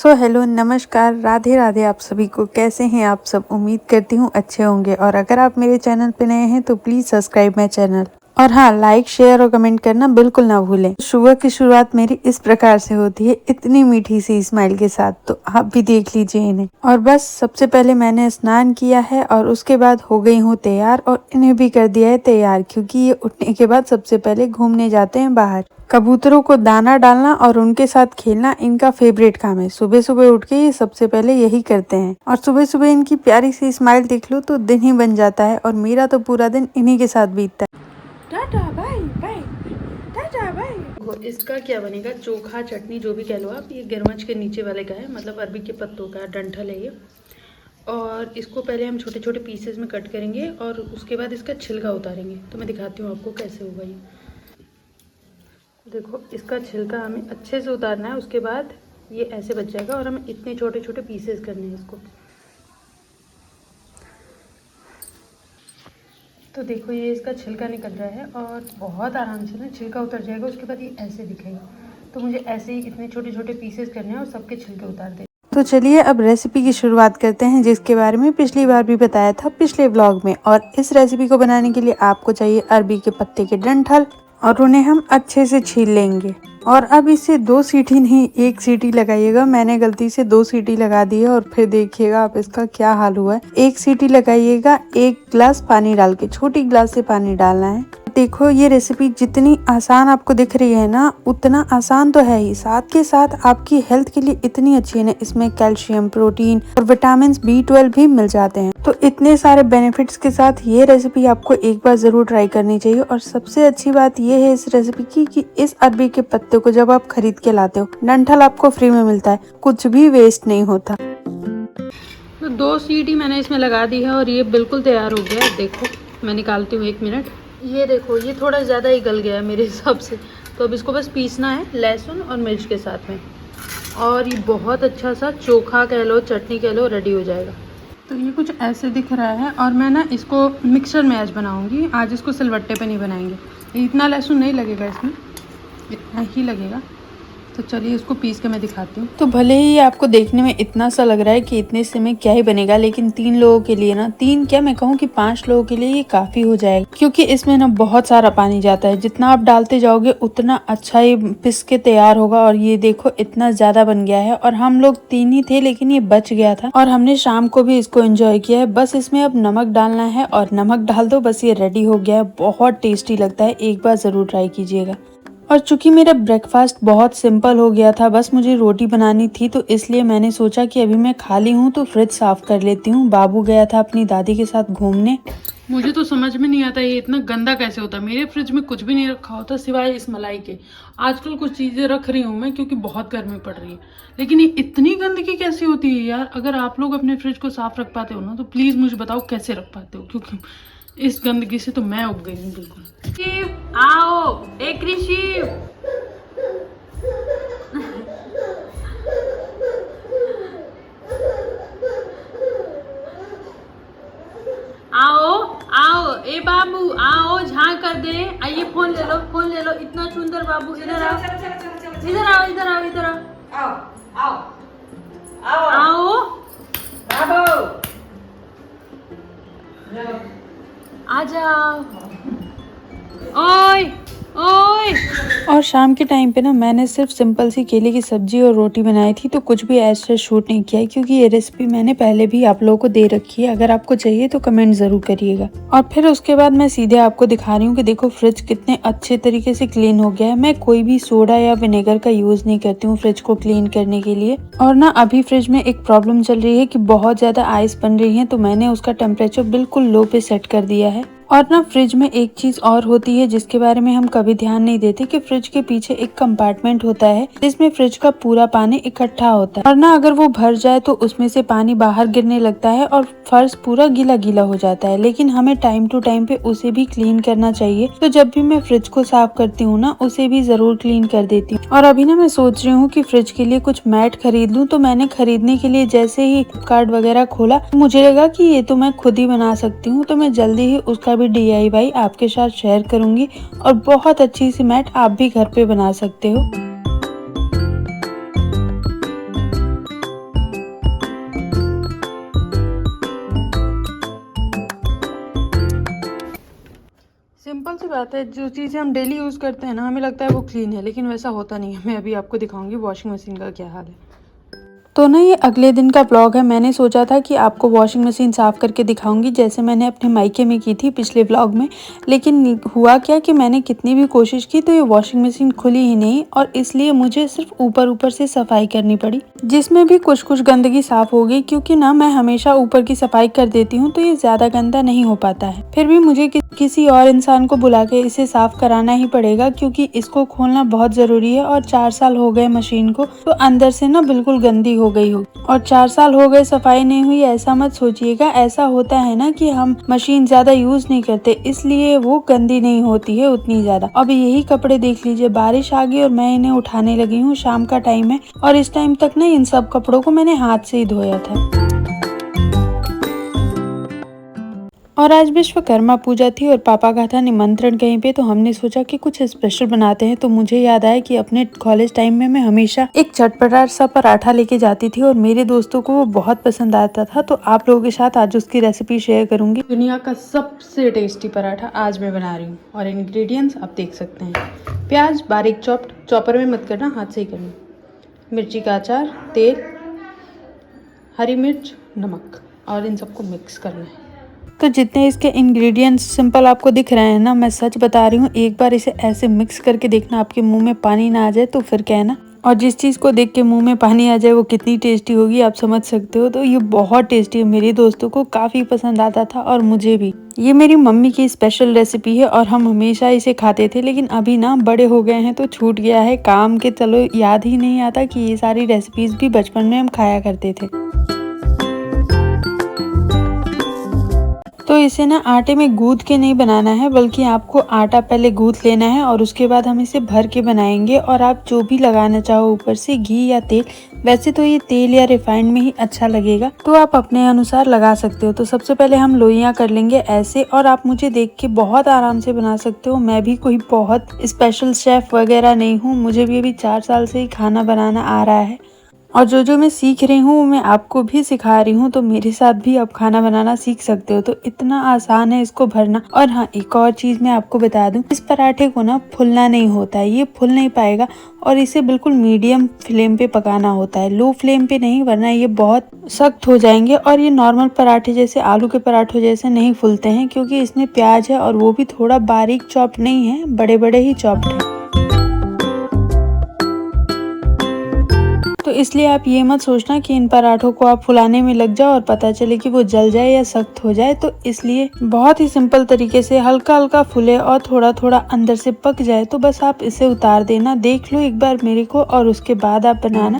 So hello नमस्कार राधे राधे आप सभी को। कैसे हैं आप सब? उम्मीद करती हूँ अच्छे होंगे। और अगर आप मेरे चैनल पे नए हैं तो प्लीज़ सब्सक्राइब माई चैनल और हाँ, लाइक शेयर और कमेंट करना बिल्कुल ना भूलें। सुबह की शुरुआत मेरी इस प्रकार से होती है, इतनी मीठी सी स्माइल के साथ। तो आप भी देख लीजिए इन्हें। और बस सबसे पहले मैंने स्नान किया है और उसके बाद हो गई हूँ तैयार और इन्हें भी कर दिया है तैयार, क्योंकि ये उठने के बाद सबसे पहले घूमने जाते हैं बाहर। कबूतरों को दाना डालना और उनके साथ खेलना इनका फेवरेट काम है। सुबह सुबह उठ के ये सबसे पहले यही करते हैं और सुबह सुबह इनकी प्यारी सी स्माइल देख लो तो दिन ही बन जाता है और मेरा तो पूरा दिन इन्हीं के साथ बीतता है। Tata bye bye, tata bye. देखो इसका क्या बनेगा, चोखा चटनी जो भी कह लो आप। ये गिरमच के नीचे वाले का है, मतलब अरबी के पत्तों का डंठल है ये। और इसको पहले हम छोटे छोटे पीसेस में कट करेंगे और उसके बाद इसका छिलका उतारेंगे। तो मैं दिखाती हूँ आपको कैसे होगा ये। देखो इसका छिलका हमें अच्छे से उतारना है, उसके बाद ये ऐसे बच जाएगा और हमें इतने छोटे छोटे पीसेस करने हैं इसको। तो देखो ये इसका छिलका निकल रहा है और बहुत आराम से ना छिलका उतर जाएगा। उसके बाद ये ऐसे दिखेगा। तो मुझे ऐसे ही इतने छोटे छोटे पीसेस करने हैं और सबके छिलके उतार दें। तो चलिए अब रेसिपी की शुरुआत करते हैं, जिसके बारे में पिछली बार भी बताया था पिछले व्लॉग में। और इस रेसिपी को बनाने के लिए आपको चाहिए अरबी के पत्ते के डंठल और उन्हें हम अच्छे से छील लेंगे। और अब इसे 2 सीटी नहीं 1 सीटी लगाइएगा। मैंने गलती से 2 सीटी लगा दी है और फिर देखिएगा आप इसका क्या हाल हुआ है। 1 सीटी लगाइएगा, 1 गिलास पानी डाल के, छोटी गिलास से पानी डालना है। देखो ये रेसिपी जितनी आसान आपको दिख रही है ना, उतना आसान तो है ही, साथ के साथ आपकी हेल्थ के लिए इतनी अच्छी है ना। इसमें कैल्शियम, प्रोटीन और विटामिन B12 भी मिल जाते हैं। तो इतने सारे बेनिफिट्स के साथ ये रेसिपी आपको एक बार जरूर ट्राई करनी चाहिए। और सबसे अच्छी बात ये है इस रेसिपी की कि इस अरबी के पत्ते को जब आप खरीद के लाते हो, डंठल आपको फ्री में मिलता है, कुछ भी वेस्ट नहीं होता। तो 2 सीटी मैंने इसमें लगा दी है और ये बिल्कुल तैयार हो गया है। देखो मैं निकालती हूँ 1 मिनट। ये देखो ये थोड़ा ज़्यादा ही गल गया है मेरे हिसाब से। तो अब इसको बस पीसना है लहसुन और मिर्च के साथ में, और ये बहुत अच्छा सा चोखा कह लो, चटनी कह लो, रेडी हो जाएगा। तो ये कुछ ऐसे दिख रहा है और मैं ना इसको मिक्सर में आज बनाऊंगी। आज इसको सिलबट्टे पे नहीं बनाएंगे। इतना लहसुन नहीं लगेगा इसमें, इतना ही लगेगा। तो चलिए इसको पीस के मैं दिखाती हूँ। तो भले ही आपको देखने में इतना सा लग रहा है कि इतने से में क्या ही बनेगा, लेकिन 3 लोगों के लिए ना, 3 क्या मैं कहूँ कि 5 लोगों के लिए ये काफी हो जाएगा। क्योंकि इसमें ना बहुत सारा पानी जाता है। जितना आप डालते जाओगे उतना अच्छा ही पिस के तैयार होगा। और ये देखो इतना ज्यादा बन गया है। और हम लोग 3 ही थे लेकिन ये बच गया था और हमने शाम को भी इसको एंजॉय किया है। बस इसमें अब नमक डालना है और नमक डाल दो, बस ये रेडी हो गया है। बहुत टेस्टी लगता है, एक बार जरूर ट्राई कीजिएगा। और चूंकि मेरा ब्रेकफास्ट बहुत सिंपल हो गया था, बस मुझे रोटी बनानी थी, तो इसलिए मैंने सोचा कि अभी मैं खाली हूँ तो फ्रिज साफ कर लेती हूँ। बाबू गया था अपनी दादी के साथ घूमने। मुझे तो समझ में नहीं आता ये इतना गंदा कैसे होता है। मेरे फ्रिज में कुछ भी नहीं रखा होता सिवाय इस मलाई के। आजकल कुछ चीज़ें रख रही हूँ मैं क्योंकि बहुत गर्मी पड़ रही है, लेकिन ये इतनी गंदगी कैसे होती है यार। अगर आप लोग अपने फ्रिज को साफ रख पाते हो ना तो प्लीज़ मुझे बताओ कैसे रख पाते हो, क्योंकि इस गंदगी से तो मैं उग गई हूँ बिल्कुल। शिव आओ, एक शिव आओ आओ, ए बाबू आओ, झांक कर दे। आइए फोन ले लो, फोन ले लो। इतना सुंदर बाबू, इधर आओ, इधर आओ, इधर आओ, इधर आओ, आओ आओ आओ बाबू, आ जाओ। ओए ओए। और शाम के टाइम पे ना मैंने सिर्फ सिंपल सी केले की सब्जी और रोटी बनाई थी, तो कुछ भी ऐसे शूट नहीं किया है, क्योंकि ये रेसिपी मैंने पहले भी आप लोगों को दे रखी है। अगर आपको चाहिए तो कमेंट जरूर करिएगा। और फिर उसके बाद मैं सीधे आपको दिखा रही हूँ कि देखो फ्रिज कितने अच्छे तरीके से क्लीन हो गया है। मैं कोई भी सोडा या विनेगर का यूज नहीं करती हूँ फ्रिज को क्लीन करने के लिए। और ना अभी फ्रिज में एक प्रॉब्लम चल रही है कि बहुत ज्यादा आइस बन रही है, तो मैंने उसका टेम्परेचर बिल्कुल लो पे सेट कर दिया है। और ना फ्रिज में एक चीज और होती है जिसके बारे में हम कभी ध्यान नहीं देते, कि फ्रिज के पीछे एक कंपार्टमेंट होता है जिसमें फ्रिज का पूरा पानी इकट्ठा होता है। और ना अगर वो भर जाए तो उसमें से पानी बाहर गिरने लगता है और फर्श पूरा गीला गीला हो जाता है। लेकिन हमें टाइम टू टाइम पे उसे भी क्लीन करना चाहिए। तो जब भी मैं फ्रिज को साफ करती हूँ ना, उसे भी जरूर क्लीन कर देती हूँ। और अभी ना मैं सोच रही हूँ कि फ्रिज के लिए कुछ मैट खरीद लूँ। तो मैंने खरीदने के लिए जैसे ही कार्ड वगैरह खोला, मुझे लगा कि ये तो मैं खुद ही बना सकती हूँ। तो मैं जल्दी ही उसका भी DIY आपके साथ शेयर करूंगी। और बहुत अच्छी सी मैट आप भी घर पे बना सकते हो। सिंपल सी बात है, जो चीज़ें हम डेली यूज़ करते हैं ना, हमें लगता है वो क्लीन है, लेकिन वैसा होता नहीं है। मैं अभी आपको दिखाऊंगी वॉशिंग मशीन का क्या हाल है। तो ना ये अगले दिन का ब्लॉग है। मैंने सोचा था कि आपको वॉशिंग मशीन साफ़ करके दिखाऊंगी, जैसे मैंने अपने मायके में की थी पिछले ब्लॉग में। लेकिन हुआ क्या कि मैंने कितनी भी कोशिश की तो ये वॉशिंग मशीन खुली ही नहीं, और इसलिए मुझे सिर्फ ऊपर ऊपर से सफाई करनी पड़ी, जिसमें भी कुछ कुछ गंदगी साफ़ हो गई। क्योंकि ना मैं हमेशा ऊपर की सफाई कर देती हूँ तो ये ज़्यादा गंदा नहीं हो पाता है। फिर भी मुझे किसी और इंसान को बुला के इसे साफ़ कराना ही पड़ेगा, क्योंकि इसको खोलना बहुत ज़रूरी है। और 4 साल हो गए मशीन को, तो अंदर से ना बिल्कुल गंदी हो गई हो। और 4 साल हो गए सफाई नहीं हुई, ऐसा मत सोचिएगा। ऐसा होता है ना कि हम मशीन ज्यादा यूज नहीं करते, इसलिए वो गंदी नहीं होती है उतनी ज्यादा। अब यही कपड़े देख लीजिए, बारिश आ गई और मैं इन्हें उठाने लगी हूँ। शाम का टाइम है और इस टाइम तक ना इन सब कपड़ों को मैंने हाथ से ही धोया था। और आज विश्वकर्मा पूजा थी और पापा का था निमंत्रण कहीं पे, तो हमने सोचा कि कुछ स्पेशल बनाते हैं। तो मुझे याद आया कि अपने कॉलेज टाइम में मैं हमेशा एक चटपटा सा पराठा लेके जाती थी और मेरे दोस्तों को वो बहुत पसंद आता था। तो आप लोगों के साथ आज उसकी रेसिपी शेयर करूंगी। दुनिया का सबसे टेस्टी पराठा आज मैं बना रही हूँ, और इंग्रेडिएंट्स आप देख सकते हैं। प्याज बारीक चॉप्ड, चॉपर में मत करना, हाथ से ही करना। मिर्ची का अचार, तेल, हरी मिर्च, नमक, और इन सबको मिक्स करना है। तो जितने इसके इंग्रेडिएंट्स सिंपल आपको दिख रहे हैं ना, मैं सच बता रही हूँ, एक बार इसे ऐसे मिक्स करके देखना, आपके मुंह में पानी ना आ जाए तो फिर कहना। और जिस चीज़ को देख के मुंह में पानी आ जाए वो कितनी टेस्टी होगी आप समझ सकते हो। तो ये बहुत टेस्टी है, मेरे दोस्तों को काफ़ी पसंद आता था और मुझे भी। ये मेरी मम्मी की स्पेशल रेसिपी है और हम हमेशा इसे खाते थे, लेकिन अभी ना बड़े हो गए हैं तो छूट गया है काम के, चलो याद ही नहीं आता कि ये सारी रेसिपीज भी बचपन में हम खाया करते थे। तो इसे ना आटे में गूंथ के नहीं बनाना है, बल्कि आपको आटा पहले गूंथ लेना है और उसके बाद हम इसे भर के बनाएंगे। और आप जो भी लगाना चाहो ऊपर से, घी या तेल, वैसे तो ये तेल या रिफाइंड में ही अच्छा लगेगा, तो आप अपने अनुसार लगा सकते हो। तो सबसे पहले हम लोइयां कर लेंगे ऐसे, और आप मुझे देख के बहुत आराम से बना सकते हो। मैं भी कोई बहुत स्पेशल शेफ वगैरह नहीं हूँ, मुझे भी अभी 4 साल से ही खाना बनाना आ रहा है, और जो मैं सीख रही हूँ मैं आपको भी सिखा रही हूँ। तो मेरे साथ भी आप खाना बनाना सीख सकते हो। तो इतना आसान है इसको भरना। और हाँ, एक और चीज़ मैं आपको बता दूँ, इस पराठे को ना फुलना नहीं होता है, ये फुल नहीं पाएगा। और इसे बिल्कुल मीडियम फ्लेम पे पकाना होता है, लो फ्लेम पे नहीं, वरना ये बहुत सख्त हो जाएंगे। और ये नॉर्मल पराठे जैसे, आलू के पराठों जैसे नहीं फूलते हैं, क्योंकि इसमें प्याज है और वो भी थोड़ा बारीक चॉप नहीं है, बड़े बड़े ही चॉप्ड है। तो इसलिए आप ये मत सोचना कि इन पराठों को आप फुलाने में लग जाओ और पता चले कि वो जल जाए या सख्त हो जाए। तो इसलिए बहुत ही सिंपल तरीके से हल्का हल्का फूले और थोड़ा थोड़ा अंदर से पक जाए, तो बस आप इसे उतार देना। देख लो एक बार मेरे को, और उसके बाद आप बनाना।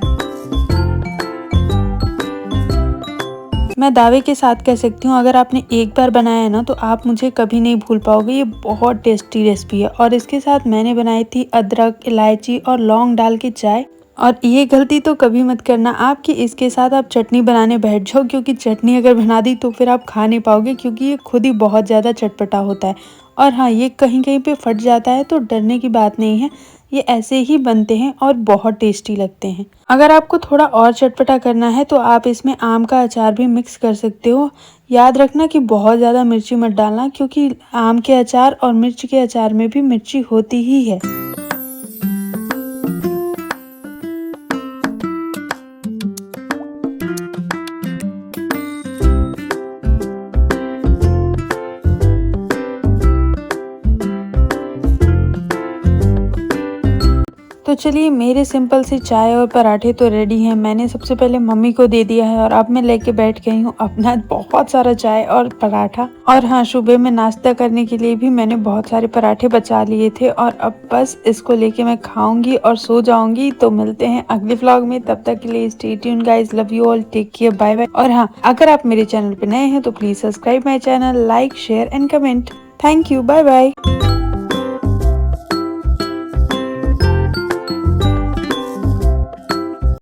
मैं दावे के साथ कह सकती हूँ, अगर आपने एक बार बनाया है ना तो आप मुझे कभी नहीं भूल पाओगे। ये बहुत टेस्टी रेसिपी है। और इसके साथ मैंने बनाई थी अदरक, इलायची और लौंग डाल के चाय। और ये गलती तो कभी मत करना आप कि इसके साथ आप चटनी बनाने बैठ जाओ, क्योंकि चटनी अगर बना दी तो फिर आप खा नहीं पाओगे, क्योंकि ये खुद ही बहुत ज़्यादा चटपटा होता है। और हाँ, ये कहीं कहीं पे फट जाता है, तो डरने की बात नहीं है, ये ऐसे ही बनते हैं और बहुत टेस्टी लगते हैं। अगर आपको थोड़ा और चटपटा करना है तो आप इसमें आम का अचार भी मिक्स कर सकते हो। याद रखना कि बहुत ज़्यादा मिर्ची मत डालना, क्योंकि आम के अचार और मिर्च के अचार में भी मिर्ची होती ही है। तो चलिए, मेरे सिंपल सी चाय और पराठे तो रेडी हैं। मैंने सबसे पहले मम्मी को दे दिया है और अब मैं लेके बैठ गई हूँ अपना बहुत सारा चाय और पराठा। और हाँ, सुबह में नाश्ता करने के लिए भी मैंने बहुत सारे पराठे बचा लिए थे, और अब बस इसको लेके मैं खाऊंगी और सो जाऊंगी। तो मिलते हैं अगले व्लॉग में, तब तक के लिए stay tuned guys, love you all, take care, bye bye. और हाँ, अगर आप मेरे चैनल पे नए हैं तो please subscribe my channel, like, share and comment. Thank you, bye bye.